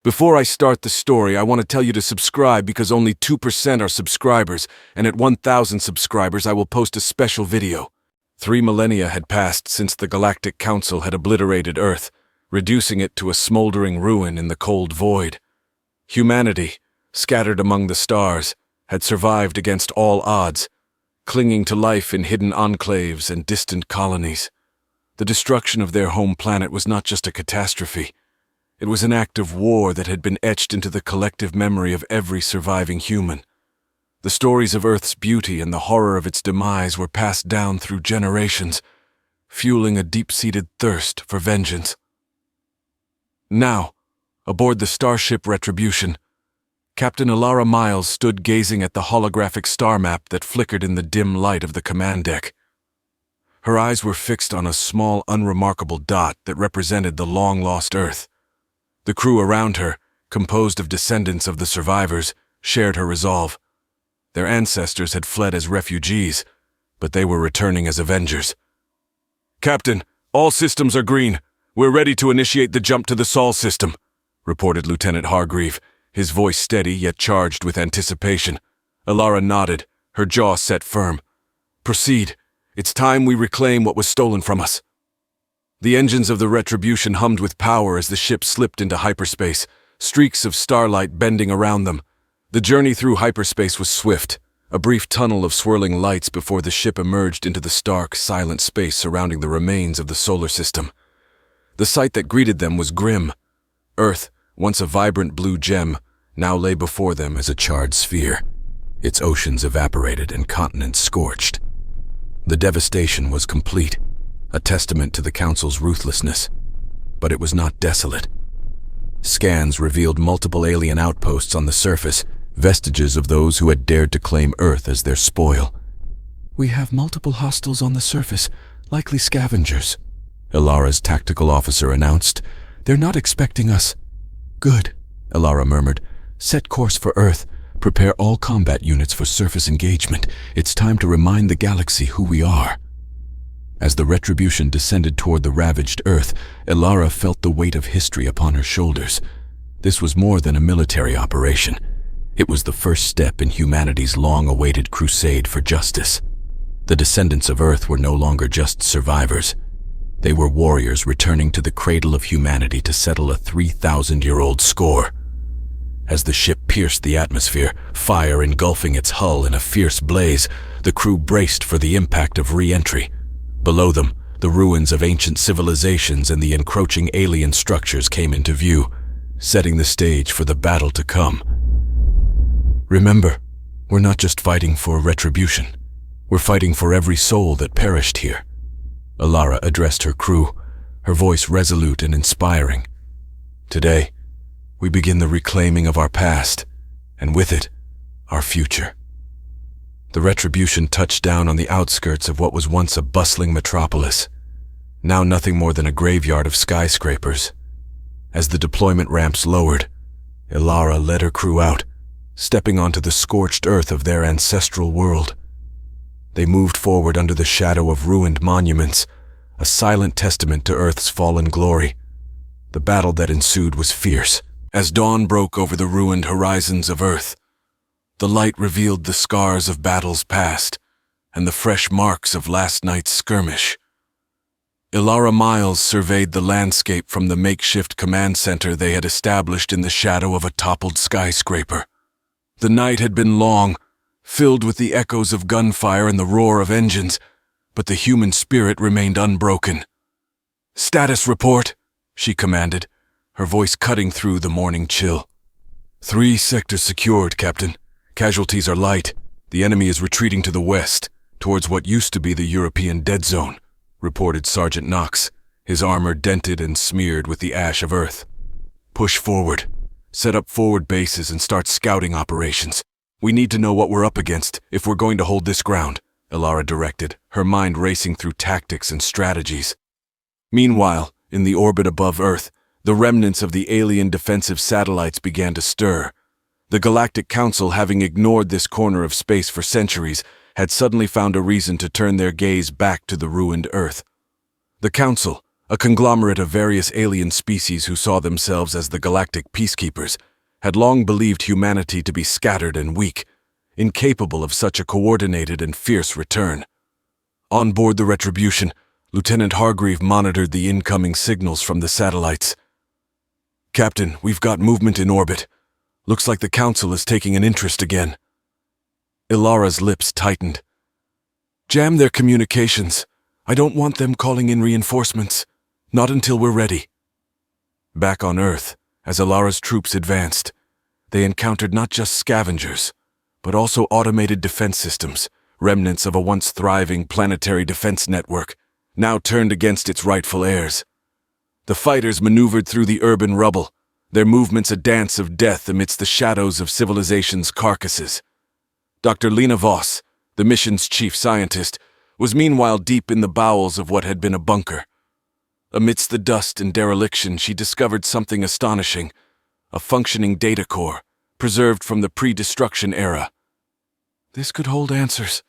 Before I start the story, I want to tell you to subscribe because only 2% are subscribers, and at 1,000 subscribers I will post a special video. 3 millennia had passed since the Galactic Council had obliterated Earth, reducing it to a smoldering ruin in the cold void. Humanity, scattered among the stars, had survived against all odds, clinging to life in hidden enclaves and distant colonies. The destruction of their home planet was not just a catastrophe. It was an act of war that had been etched into the collective memory of every surviving human. The stories of Earth's beauty and the horror of its demise were passed down through generations, fueling a deep-seated thirst for vengeance. Now, aboard the starship Retribution, Captain Alara Miles stood gazing at the holographic star map that flickered in the dim light of the command deck. Her eyes were fixed on a small, unremarkable dot that represented the long-lost Earth. The crew around her, composed of descendants of the survivors, shared her resolve. Their ancestors had fled as refugees, but they were returning as Avengers. "Captain, all systems are green. We're ready to initiate the jump to the Sol system," reported Lieutenant Hargreave, his voice steady yet charged with anticipation. Alara nodded, her jaw set firm. "Proceed. It's time we reclaim what was stolen from us." The engines of the Retribution hummed with power as the ship slipped into hyperspace, streaks of starlight bending around them. The journey through hyperspace was swift, a brief tunnel of swirling lights before the ship emerged into the stark, silent space surrounding the remains of the solar system. The sight that greeted them was grim. Earth, once a vibrant blue gem, now lay before them as a charred sphere, its oceans evaporated and continents scorched. The devastation was complete, a testament to the Council's ruthlessness. But it was not desolate. Scans revealed multiple alien outposts on the surface, vestiges of those who had dared to claim Earth as their spoil. "We have multiple hostiles on the surface, likely scavengers," Alara's tactical officer announced. "They're not expecting us." "Good," Alara murmured. "Set course for Earth. Prepare all combat units for surface engagement. It's time to remind the galaxy who we are." As the Retribution descended toward the ravaged Earth, Alara felt the weight of history upon her shoulders. This was more than a military operation. It was the first step in humanity's long-awaited crusade for justice. The descendants of Earth were no longer just survivors. They were warriors returning to the cradle of humanity to settle a 3,000-year-old score. As the ship pierced the atmosphere, fire engulfing its hull in a fierce blaze, the crew braced for the impact of re-entry. Below them, the ruins of ancient civilizations and the encroaching alien structures came into view, setting the stage for the battle to come. "Remember, we're not just fighting for Retribution. We're fighting for every soul that perished here." Alara addressed her crew, her voice resolute and inspiring. "Today, we begin the reclaiming of our past, and with it, our future." The Retribution touched down on the outskirts of what was once a bustling metropolis, now nothing more than a graveyard of skyscrapers. As the deployment ramps lowered, Alara led her crew out, stepping onto the scorched earth of their ancestral world. They moved forward under the shadow of ruined monuments, a silent testament to Earth's fallen glory. The battle that ensued was fierce. As dawn broke over the ruined horizons of Earth, the light revealed the scars of battles past and the fresh marks of last night's skirmish. Alara Miles surveyed the landscape from the makeshift command center they had established in the shadow of a toppled skyscraper. The night had been long, filled with the echoes of gunfire and the roar of engines, but the human spirit remained unbroken. "Status report," she commanded, her voice cutting through the morning chill. "3 sectors secured, Captain. Casualties are light. The enemy is retreating to the west, towards what used to be the European dead zone," reported Sergeant Knox, his armor dented and smeared with the ash of Earth. "Push forward. Set up forward bases and start scouting operations. We need to know what we're up against if we're going to hold this ground," Alara directed, her mind racing through tactics and strategies. Meanwhile, in the orbit above Earth, the remnants of the alien defensive satellites began to stir. The Galactic Council, having ignored this corner of space for centuries, had suddenly found a reason to turn their gaze back to the ruined Earth. The Council, a conglomerate of various alien species who saw themselves as the galactic peacekeepers, had long believed humanity to be scattered and weak, incapable of such a coordinated and fierce return. On board the Retribution, Lieutenant Hargreave monitored the incoming signals from the satellites. "Captain, we've got movement in orbit. Looks like the Council is taking an interest again." Ilara's lips tightened. "Jam their communications. I don't want them calling in reinforcements. Not until we're ready." Back on Earth, as Ilara's troops advanced, they encountered not just scavengers, but also automated defense systems, remnants of a once thriving planetary defense network, now turned against its rightful heirs. The fighters maneuvered through the urban rubble, their movements a dance of death amidst the shadows of civilization's carcasses. Dr. Lena Voss, the mission's chief scientist, was meanwhile deep in the bowels of what had been a bunker. Amidst the dust and dereliction, she discovered something astonishing, a functioning data core, preserved from the pre-destruction era. "This could hold answers,"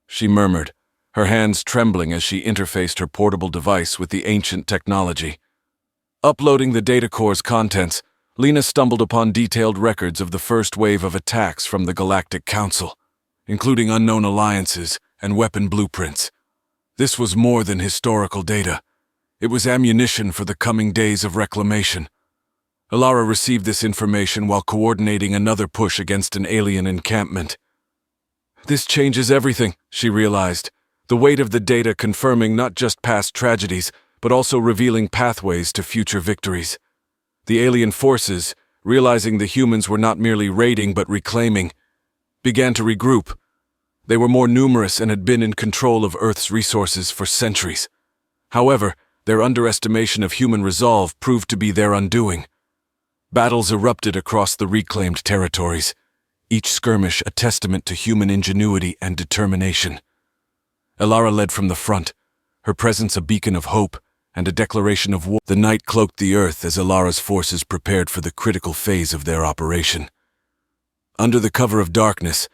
she murmured, her hands trembling as she interfaced her portable device with the ancient technology. Uploading the data core's contents, Lena stumbled upon detailed records of the first wave of attacks from the Galactic Council, including unknown alliances and weapon blueprints. This was more than historical data. It was ammunition for the coming days of reclamation. Ilara received this information while coordinating another push against an alien encampment. "This changes everything," she realized, the weight of the data confirming not just past tragedies, but also revealing pathways to future victories. The alien forces, realizing the humans were not merely raiding but reclaiming, began to regroup. They were more numerous and had been in control of Earth's resources for centuries. However, their underestimation of human resolve proved to be their undoing. Battles erupted across the reclaimed territories, each skirmish a testament to human ingenuity and determination. Ilara led from the front, her presence a beacon of hope and a declaration of war. The night cloaked the earth as Ilara's forces prepared for the critical phase of their operation. Under the cover of darkness,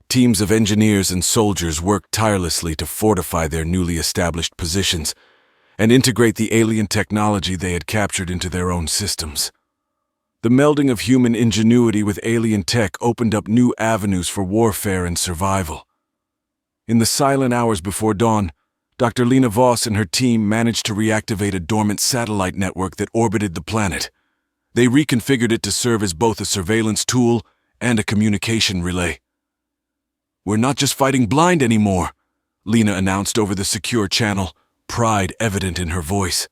teams of engineers and soldiers worked tirelessly to fortify their newly established positions and integrate the alien technology they had captured into their own systems. The melding of human ingenuity with alien tech opened up new avenues for warfare and survival. In the silent hours before dawn, Dr. Lena Voss and her team managed to reactivate a dormant satellite network that orbited the planet. They reconfigured it to serve as both a surveillance tool and a communication relay. "We're not just fighting blind anymore," Lena announced over the secure channel, pride evident in her voice.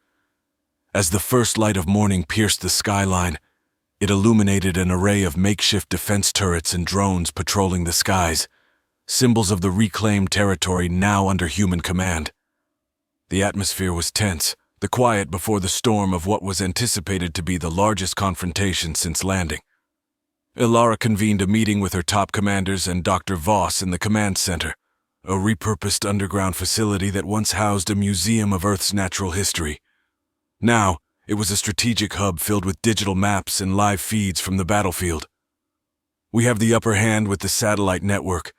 As the first light of morning pierced the skyline, it illuminated an array of makeshift defense turrets and drones patrolling the skies, symbols of the reclaimed territory now under human command. The atmosphere was tense, the quiet before the storm of what was anticipated to be the largest confrontation since landing. Ilara convened a meeting with her top commanders and Dr. Voss in the command center, a repurposed underground facility that once housed a museum of Earth's natural history. Now, it was a strategic hub filled with digital maps and live feeds from the battlefield. "We have the upper hand with the satellite network,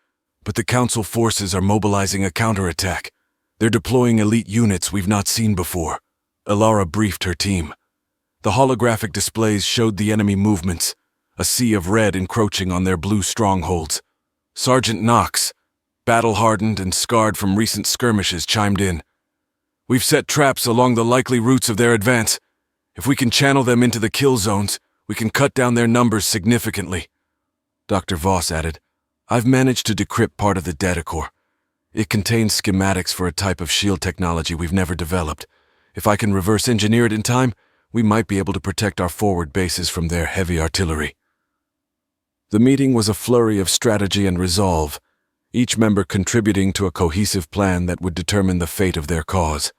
but the Council forces are mobilizing a counterattack. They're deploying elite units we've not seen before," Ilara briefed her team. The holographic displays showed the enemy movements, a sea of red encroaching on their blue strongholds. Sergeant Knox, battle-hardened and scarred from recent skirmishes, chimed in. "We've set traps along the likely routes of their advance. If we can channel them into the kill zones, we can cut down their numbers significantly." Dr. Voss added, "I've managed to decrypt part of the data core. It contains schematics for a type of shield technology we've never developed. If I can reverse engineer it in time, we might be able to protect our forward bases from their heavy artillery." The meeting was a flurry of strategy and resolve, each member contributing to a cohesive plan that would determine the fate of their cause.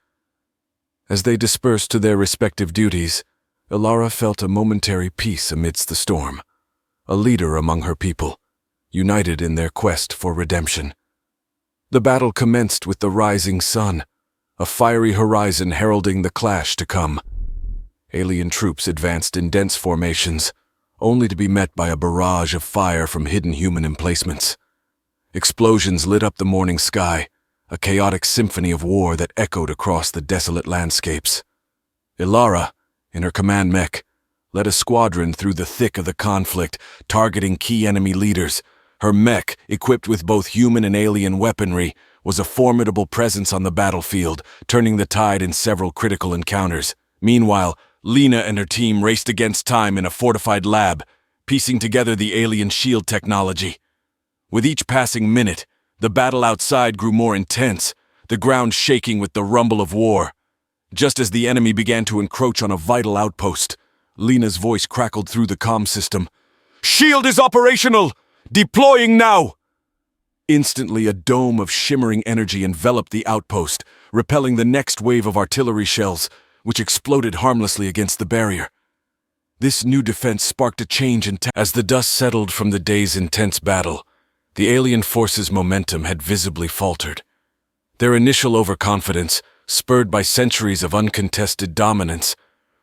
As they dispersed to their respective duties, Ilara felt a momentary peace amidst the storm, a leader among her people, united in their quest for redemption. The battle commenced with the rising sun, a fiery horizon heralding the clash to come. Alien troops advanced in dense formations, only to be met by a barrage of fire from hidden human emplacements. Explosions lit up the morning sky, a chaotic symphony of war that echoed across the desolate landscapes. Ilara, in her command mech, led a squadron through the thick of the conflict, targeting key enemy leaders. Her mech, equipped with both human and alien weaponry, was a formidable presence on the battlefield, turning the tide in several critical encounters. Meanwhile, Lena and her team raced against time in a fortified lab, piecing together the alien shield technology. With each passing minute, the battle outside grew more intense, the ground shaking with the rumble of war. Just as the enemy began to encroach on a vital outpost, Lena's voice crackled through the comm system. "Shield is operational! Deploying now!" Instantly, a dome of shimmering energy enveloped the outpost, repelling the next wave of artillery shells, which exploded harmlessly against the barrier. This new defense sparked a change as the dust settled from the day's intense battle. The alien forces' momentum had visibly faltered. Their initial overconfidence, spurred by centuries of uncontested dominance,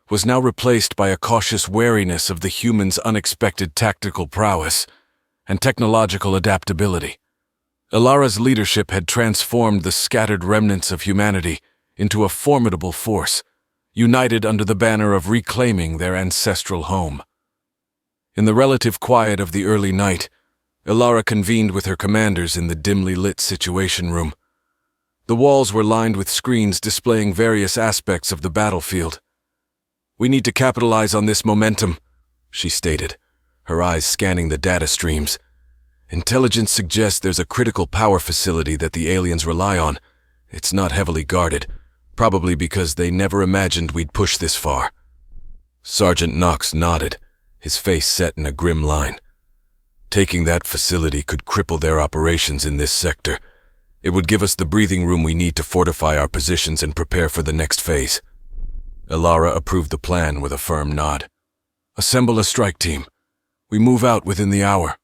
was now replaced by a cautious wariness of the humans' unexpected tactical prowess and technological adaptability. Ilara's leadership had transformed the scattered remnants of humanity into a formidable force, united under the banner of reclaiming their ancestral home. In the relative quiet of the early night, Ilara convened with her commanders in the dimly lit Situation Room. The walls were lined with screens displaying various aspects of the battlefield. "We need to capitalize on this momentum," she stated, her eyes scanning the data streams. "Intelligence suggests there's a critical power facility that the aliens rely on. It's not heavily guarded, probably because they never imagined we'd push this far." Sergeant Knox nodded, his face set in a grim line. "Taking that facility could cripple their operations in this sector. It would give us the breathing room we need to fortify our positions and prepare for the next phase." Ilara approved the plan with a firm nod. "Assemble a strike team. We move out within the hour."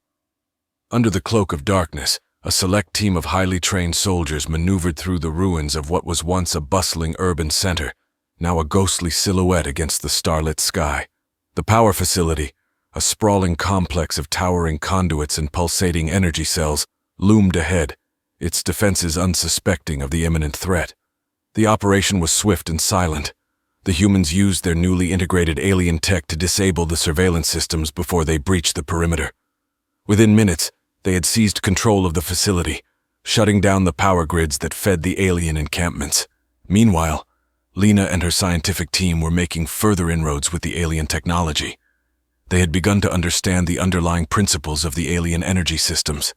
Under the cloak of darkness, a select team of highly trained soldiers maneuvered through the ruins of what was once a bustling urban center, now a ghostly silhouette against the starlit sky. The power facility, a sprawling complex of towering conduits and pulsating energy cells, loomed ahead, its defenses unsuspecting of the imminent threat. The operation was swift and silent. The humans used their newly integrated alien tech to disable the surveillance systems before they breached the perimeter. Within minutes, they had seized control of the facility, shutting down the power grids that fed the alien encampments. Meanwhile, Lena and her scientific team were making further inroads with the alien technology. They had begun to understand the underlying principles of the alien energy systems,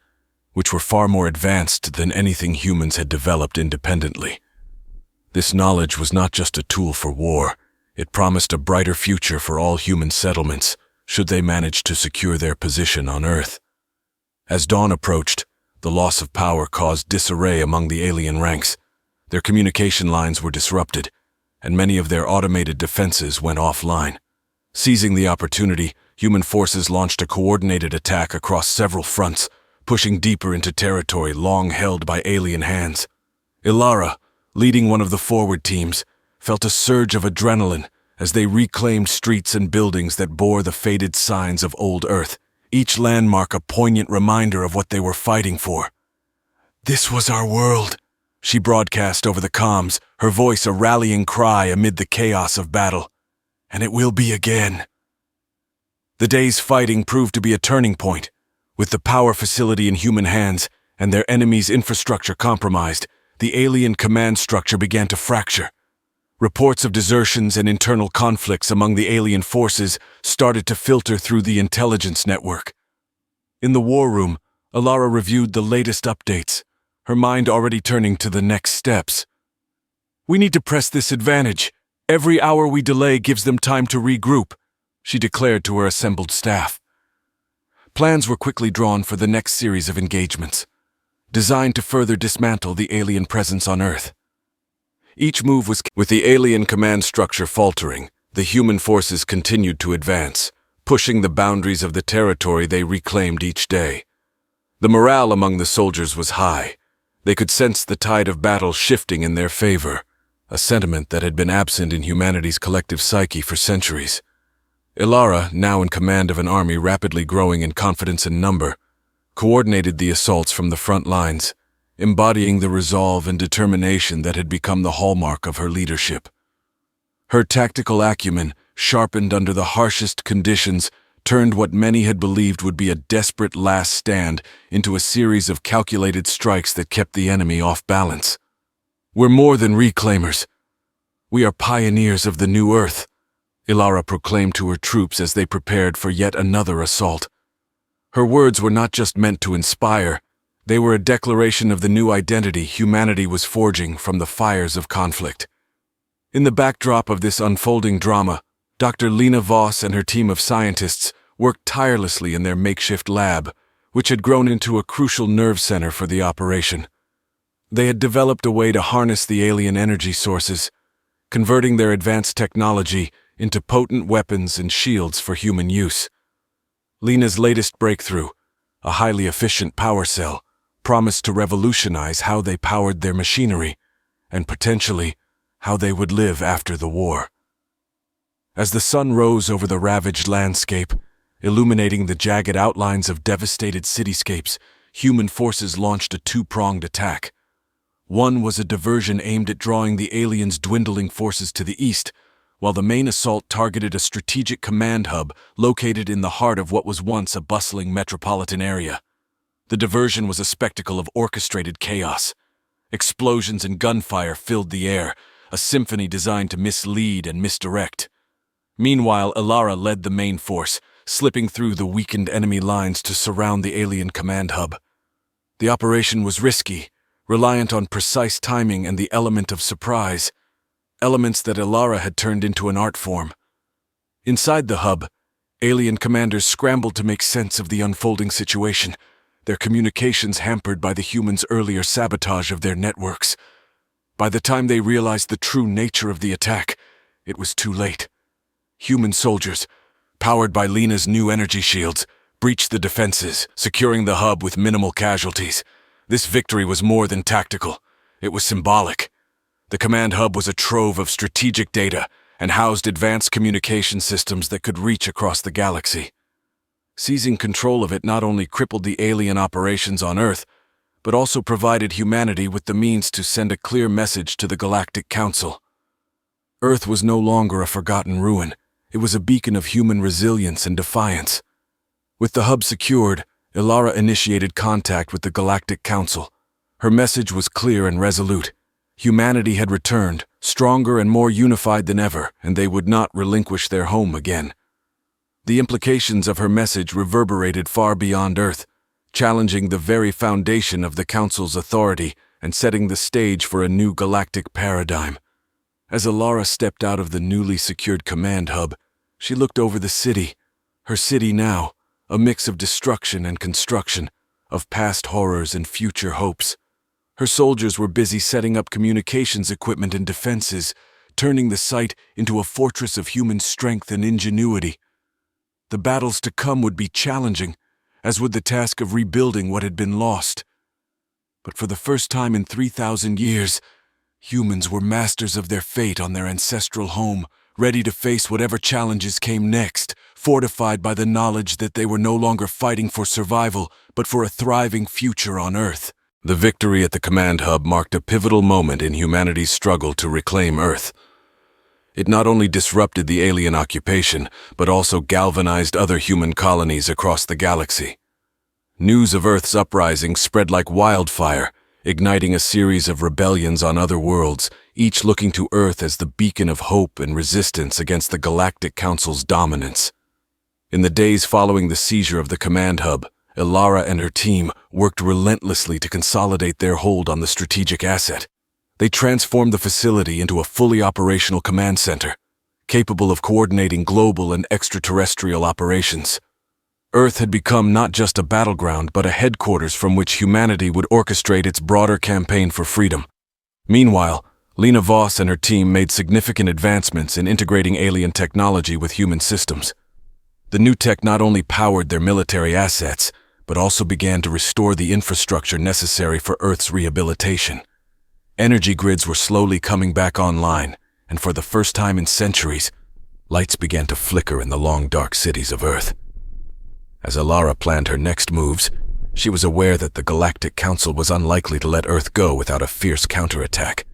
which were far more advanced than anything humans had developed independently. This knowledge was not just a tool for war, it promised a brighter future for all human settlements, should they manage to secure their position on Earth. As dawn approached, the loss of power caused disarray among the alien ranks. Their communication lines were disrupted, and many of their automated defenses went offline. Seizing the opportunity, human forces launched a coordinated attack across several fronts, pushing deeper into territory long held by alien hands. Ilara, leading one of the forward teams, felt a surge of adrenaline as they reclaimed streets and buildings that bore the faded signs of old Earth, each landmark a poignant reminder of what they were fighting for. "This was our world," she broadcast over the comms, her voice a rallying cry amid the chaos of battle. "And it will be again." The day's fighting proved to be a turning point. With the power facility in human hands and their enemy's infrastructure compromised, the alien command structure began to fracture. Reports of desertions and internal conflicts among the alien forces started to filter through the intelligence network. In the war room, Ilara reviewed the latest updates, her mind already turning to the next steps. "We need to press this advantage. Every hour we delay gives them time to regroup," she declared to her assembled staff. Plans were quickly drawn for the next series of engagements, designed to further dismantle the alien presence on Earth. Each move was with the alien command structure faltering, the human forces continued to advance, pushing the boundaries of the territory they reclaimed each day. The morale among the soldiers was high. They could sense the tide of battle shifting in their favor, a sentiment that had been absent in humanity's collective psyche for centuries. Ilara, now in command of an army rapidly growing in confidence and number, coordinated the assaults from the front lines, embodying the resolve and determination that had become the hallmark of her leadership. Her tactical acumen, sharpened under the harshest conditions, turned what many had believed would be a desperate last stand into a series of calculated strikes that kept the enemy off balance. "We're more than reclaimers. We are pioneers of the new Earth," Ilara proclaimed to her troops as they prepared for yet another assault. Her words were not just meant to inspire, they were a declaration of the new identity humanity was forging from the fires of conflict. In the backdrop of this unfolding drama, Dr. Lena Voss and her team of scientists worked tirelessly in their makeshift lab, which had grown into a crucial nerve center for the operation. They had developed a way to harness the alien energy sources, converting their advanced technology into potent weapons and shields for human use. Lena's latest breakthrough, a highly efficient power cell, promised to revolutionize how they powered their machinery, and potentially how they would live after the war. As the sun rose over the ravaged landscape, illuminating the jagged outlines of devastated cityscapes, human forces launched a two-pronged attack. One was a diversion aimed at drawing the aliens' dwindling forces to the east, while the main assault targeted a strategic command hub located in the heart of what was once a bustling metropolitan area. The diversion was a spectacle of orchestrated chaos. Explosions and gunfire filled the air, a symphony designed to mislead and misdirect. Meanwhile, Ilara led the main force, slipping through the weakened enemy lines to surround the alien command hub. The operation was risky, reliant on precise timing and the element of surprise, elements that Ilara had turned into an art form. Inside the hub, alien commanders scrambled to make sense of the unfolding situation, their communications hampered by the humans' earlier sabotage of their networks. By the time they realized the true nature of the attack, it was too late. Human soldiers, powered by Lena's new energy shields, breached the defenses, securing the hub with minimal casualties. This victory was more than tactical. It was symbolic. The command hub was a trove of strategic data and housed advanced communication systems that could reach across the galaxy. Seizing control of it not only crippled the alien operations on Earth, but also provided humanity with the means to send a clear message to the Galactic Council. Earth was no longer a forgotten ruin. It was a beacon of human resilience and defiance. With the hub secured, Ilara initiated contact with the Galactic Council. Her message was clear and resolute. Humanity had returned, stronger and more unified than ever, and they would not relinquish their home again. The implications of her message reverberated far beyond Earth, challenging the very foundation of the Council's authority and setting the stage for a new galactic paradigm. As Ilara stepped out of the newly secured command hub, she looked over the city, her city now, a mix of destruction and construction, of past horrors and future hopes. Her soldiers were busy setting up communications equipment and defenses, turning the site into a fortress of human strength and ingenuity. The battles to come would be challenging, as would the task of rebuilding what had been lost. But for the first time in 3,000 years, humans were masters of their fate on their ancestral home, ready to face whatever challenges came next, fortified by the knowledge that they were no longer fighting for survival, but for a thriving future on Earth. The victory at the command hub marked a pivotal moment in humanity's struggle to reclaim Earth. It not only disrupted the alien occupation, but also galvanized other human colonies across the galaxy. News of Earth's uprising spread like wildfire, igniting a series of rebellions on other worlds, each looking to Earth as the beacon of hope and resistance against the Galactic Council's dominance. In the days following the seizure of the command hub, Ilara and her team worked relentlessly to consolidate their hold on the strategic asset. They transformed the facility into a fully operational command center, capable of coordinating global and extraterrestrial operations. Earth had become not just a battleground, but a headquarters from which humanity would orchestrate its broader campaign for freedom. Meanwhile, Lena Voss and her team made significant advancements in integrating alien technology with human systems. The new tech not only powered their military assets, but also began to restore the infrastructure necessary for Earth's rehabilitation. Energy grids were slowly coming back online, and for the first time in centuries, lights began to flicker in the long dark cities of Earth. As Ilara planned her next moves, she was aware that the Galactic Council was unlikely to let Earth go without a fierce counterattack.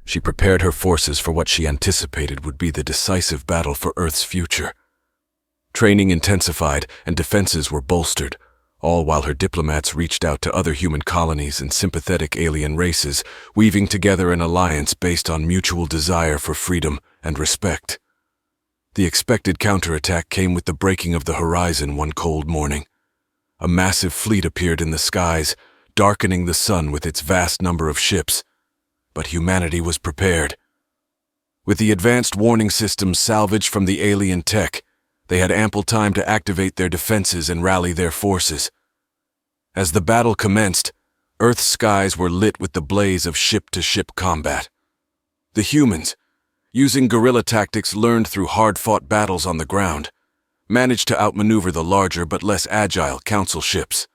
She prepared her forces for what she anticipated would be the decisive battle for Earth's future. Training intensified and defenses were bolstered, all while her diplomats reached out to other human colonies and sympathetic alien races, weaving together an alliance based on mutual desire for freedom and respect. The expected counterattack came with the breaking of the horizon one cold morning. A massive fleet appeared in the skies, darkening the sun with its vast number of ships. But humanity was prepared. With the advanced warning systems salvaged from the alien tech, they had ample time to activate their defenses and rally their forces. As the battle commenced, Earth's skies were lit with the blaze of ship-to-ship combat. The humans, using guerrilla tactics learned through hard-fought battles on the ground, managed to outmaneuver the larger but less agile Council ships.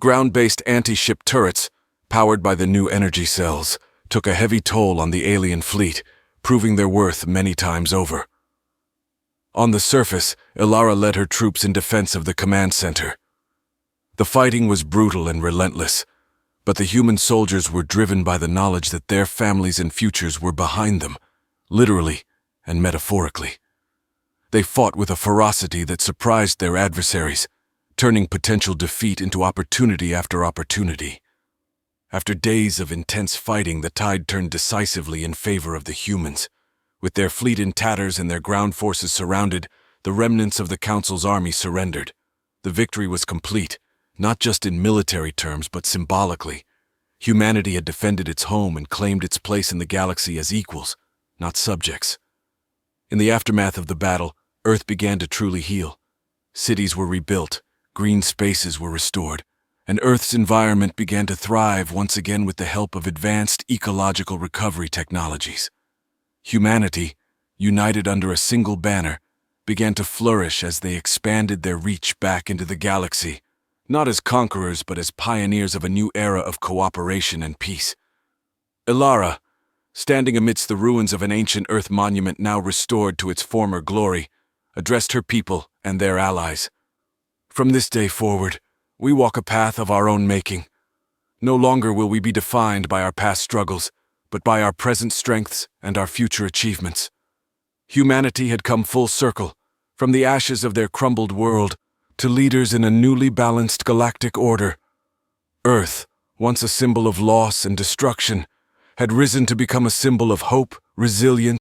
Ground-based anti-ship turrets, powered by the new energy cells, took a heavy toll on the alien fleet, proving their worth many times over. On the surface, Ilara led her troops in defense of the command center. The fighting was brutal and relentless, but the human soldiers were driven by the knowledge that their families and futures were behind them, literally and metaphorically. They fought with a ferocity that surprised their adversaries, turning potential defeat into opportunity after opportunity. After days of intense fighting, the tide turned decisively in favor of the humans. With their fleet in tatters and their ground forces surrounded, the remnants of the Council's army surrendered. The victory was complete, not just in military terms but symbolically. Humanity had defended its home and claimed its place in the galaxy as equals, not subjects. In the aftermath of the battle, Earth began to truly heal. Cities were rebuilt, green spaces were restored, and Earth's environment began to thrive once again with the help of advanced ecological recovery technologies. Humanity, united under a single banner, began to flourish as they expanded their reach back into the galaxy, not as conquerors but as pioneers of a new era of cooperation and peace. Ilara, standing amidst the ruins of an ancient Earth monument now restored to its former glory, addressed her people and their allies. From this day forward, we walk a path of our own making. No longer will we be defined by our past struggles, but by our present strengths and our future achievements. Humanity had come full circle, from the ashes of their crumbled world to leaders in a newly balanced galactic order. Earth, once a symbol of loss and destruction, had risen to become a symbol of hope, resilience,